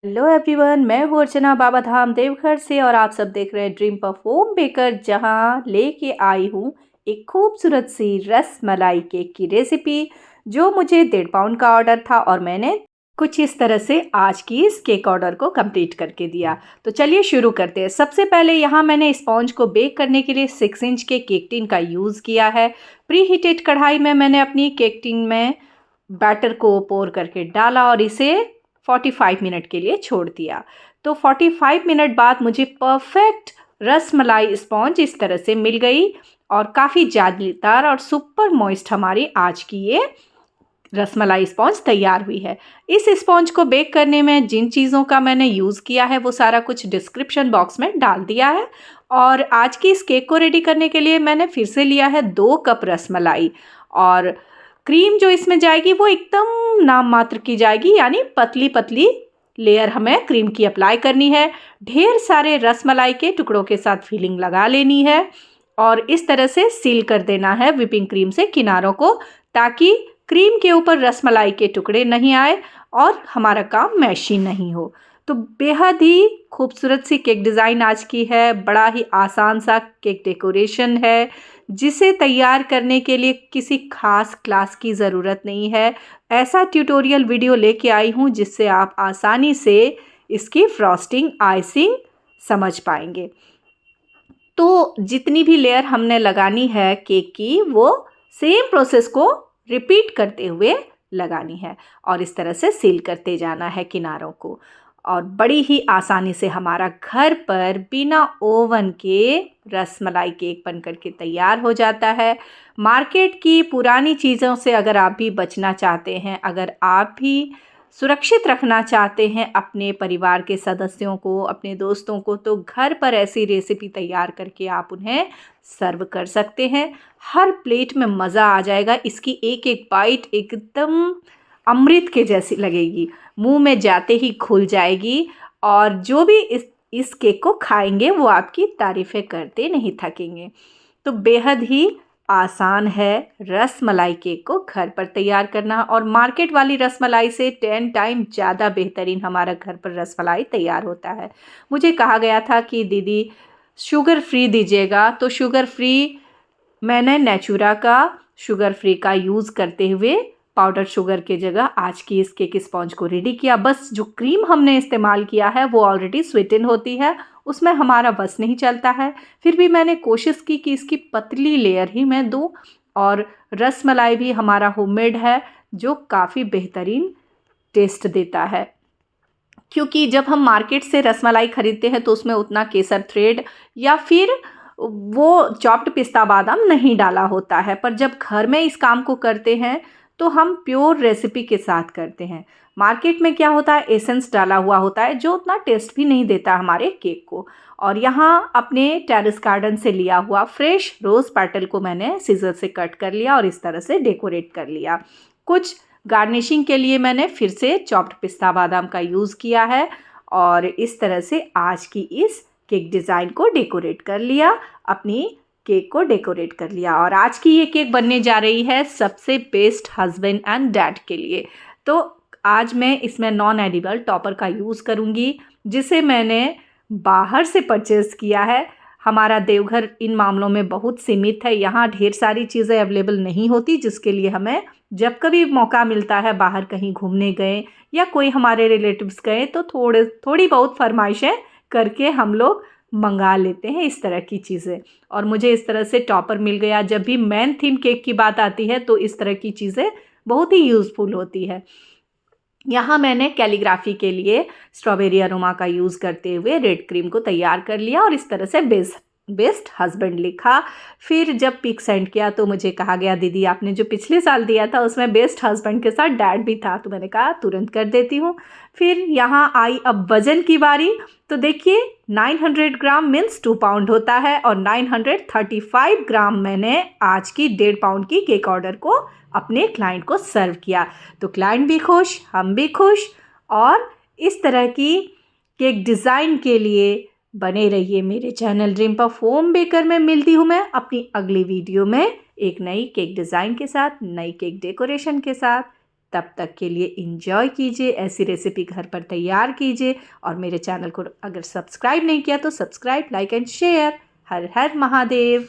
Hello everyone, मैं हूँ अर्चना बाबा धाम देवघर से और आप सब देख रहे हैं ड्रीम ऑफ होम बेकर, जहाँ लेके आई हूँ एक खूबसूरत सी रस मलाई केक की रेसिपी जो मुझे 1.5 पाउंड का ऑर्डर था और मैंने कुछ इस तरह से आज की इस केक ऑर्डर को कंप्लीट करके दिया। तो चलिए शुरू करते हैं। सबसे पहले यहाँ मैंने स्पॉन्ज को बेक करने के लिए 6 इंच के केक टिन का यूज़ किया है। प्री हीटेड कढ़ाई में मैंने अपनी केक टिन में बैटर को पोर करके डाला और इसे 45 मिनट के लिए छोड़ दिया। तो 45 मिनट बाद मुझे परफेक्ट रस मलाई स्पॉन्ज इस तरह से मिल गई और काफ़ी जालीदार और सुपर मॉइस्ट हमारी आज की ये रसमलाई स्पॉन्ज तैयार हुई है। इस स्पॉन्ज को बेक करने में जिन चीज़ों का मैंने यूज़ किया है वो सारा कुछ डिस्क्रिप्शन बॉक्स में डाल दिया है। और आज की इस केक को रेडी करने के लिए मैंने फिर से लिया है 2 कप रसमलाई और क्रीम जो इसमें जाएगी वो एकदम नाम मात्र की जाएगी, यानी पतली पतली लेयर हमें क्रीम की अप्लाई करनी है। ढेर सारे रसमलाई के टुकड़ों के साथ फिलिंग लगा लेनी है और इस तरह से सील कर देना है व्हिपिंग क्रीम से किनारों को, ताकि क्रीम के ऊपर रसमलाई के टुकड़े नहीं आए और हमारा काम मैशी नहीं हो। तो बेहद ही खूबसूरत सी केक डिज़ाइन आज की है। बड़ा ही आसान सा केक डेकोरेशन है जिसे तैयार करने के लिए किसी खास क्लास की ज़रूरत नहीं है। ऐसा ट्यूटोरियल वीडियो लेके आई हूँ जिससे आप आसानी से इसकी फ्रॉस्टिंग आइसिंग समझ पाएंगे। तो जितनी भी लेयर हमने लगानी है केक की, वो सेम प्रोसेस को रिपीट करते हुए लगानी है और इस तरह से सील करते जाना है किनारों को। और बड़ी ही आसानी से हमारा घर पर बिना ओवन के रसमलाई केक बन कर के तैयार हो जाता है। मार्केट की पुरानी चीज़ों से अगर आप भी बचना चाहते हैं, अगर आप भी सुरक्षित रखना चाहते हैं अपने परिवार के सदस्यों को, अपने दोस्तों को, तो घर पर ऐसी रेसिपी तैयार करके आप उन्हें सर्व कर सकते हैं। हर प्लेट में मज़ा आ जाएगा। इसकी एक एक बाइट एकदम अमृत के जैसी लगेगी, मुंह में जाते ही घुल जाएगी और जो भी इस केक को खाएंगे वो आपकी तारीफ़ें करते नहीं थकेंगे। तो बेहद ही आसान है रसमलाई केक को घर पर तैयार करना और मार्केट वाली रसमलाई से 10 टाइम ज़्यादा बेहतरीन हमारा घर पर रसमलाई तैयार होता है। मुझे कहा गया था कि दीदी शुगर फ्री दीजिएगा, तो शुगर फ्री मैंने नेचुरा का शुगर फ्री का यूज़ करते हुए पाउडर शुगर के जगह आज की इस केक स्पॉन्ज को रेडी किया। बस जो क्रीम हमने इस्तेमाल किया है वो ऑलरेडी स्वीटेन होती है, उसमें हमारा बस नहीं चलता है। फिर भी मैंने कोशिश की कि इसकी पतली लेयर ही मैं दूँ और रसमलाई भी हमारा होममेड है जो काफ़ी बेहतरीन टेस्ट देता है। क्योंकि जब हम मार्केट से रसमलाई ख़रीदते हैं तो उसमें उतना केसर थ्रेड या फिर वो चॉप्ड पिस्ता बादाम नहीं डाला होता है, पर जब घर में इस काम को करते हैं तो हम प्योर रेसिपी के साथ करते हैं। मार्केट में क्या होता है, एसेंस डाला हुआ होता है जो उतना टेस्ट भी नहीं देता हमारे केक को। और यहाँ अपने टेरेस गार्डन से लिया हुआ फ्रेश रोज़ पेटल को मैंने सीजर से कट कर लिया और इस तरह से डेकोरेट कर लिया। कुछ गार्निशिंग के लिए मैंने फिर से चॉप्ड पिस्ता बादाम का यूज़ किया है और इस तरह से आज की इस केक डिज़ाइन को डेकोरेट कर लिया, अपनी केक को डेकोरेट कर लिया। और आज की ये केक बनने जा रही है सबसे बेस्ट हस्बैंड एंड डैड के लिए। तो आज मैं इसमें नॉन एडिबल टॉपर का यूज़ करूँगी जिसे मैंने बाहर से परचेज़ किया है। हमारा देवघर इन मामलों में बहुत सीमित है, यहाँ ढेर सारी चीज़ें अवेलेबल नहीं होती, जिसके लिए हमें जब कभी मौका मिलता है, बाहर कहीं घूमने गए या कोई हमारे रिलेटिव्स गए तो थोड़ी बहुत फरमाइशें करके हम लोग मंगा लेते हैं इस तरह की चीज़ें। और मुझे इस तरह से टॉपर मिल गया। जब भी मेन थीम केक की बात आती है तो इस तरह की चीज़ें बहुत ही यूज़फुल होती है। यहाँ मैंने कैलीग्राफी के लिए स्ट्रॉबेरी अरोमा का यूज़ करते हुए रेड क्रीम को तैयार कर लिया और इस तरह से बेस्ट हस्बैंड लिखा। फिर जब पिक सेंड किया तो मुझे कहा गया, दीदी आपने जो पिछले साल दिया था उसमें बेस्ट हस्बैंड के साथ डैड भी था। तो मैंने कहा तुरंत कर देती हूँ। फिर यहाँ आई अब वज़न की बारी। तो देखिए 900 ग्राम मीन्स 2 पाउंड होता है और 935 ग्राम मैंने आज की 1.5 पाउंड की केक ऑर्डर को अपने क्लाइंट को सर्व किया। तो क्लाइंट भी खुश, हम भी खुश। और इस तरह की केक डिज़ाइन के लिए बने रहिए मेरे channel dream of home baker में। मिलती हूँ मैं अपनी अगली वीडियो में एक नई केक डिज़ाइन के साथ, नई केक डेकोरेशन के साथ। तब तक के लिए एंजॉय कीजिए, ऐसी रेसिपी घर पर तैयार कीजिए और मेरे चैनल को अगर सब्सक्राइब नहीं किया तो subscribe, like and share. Her her Mahadev.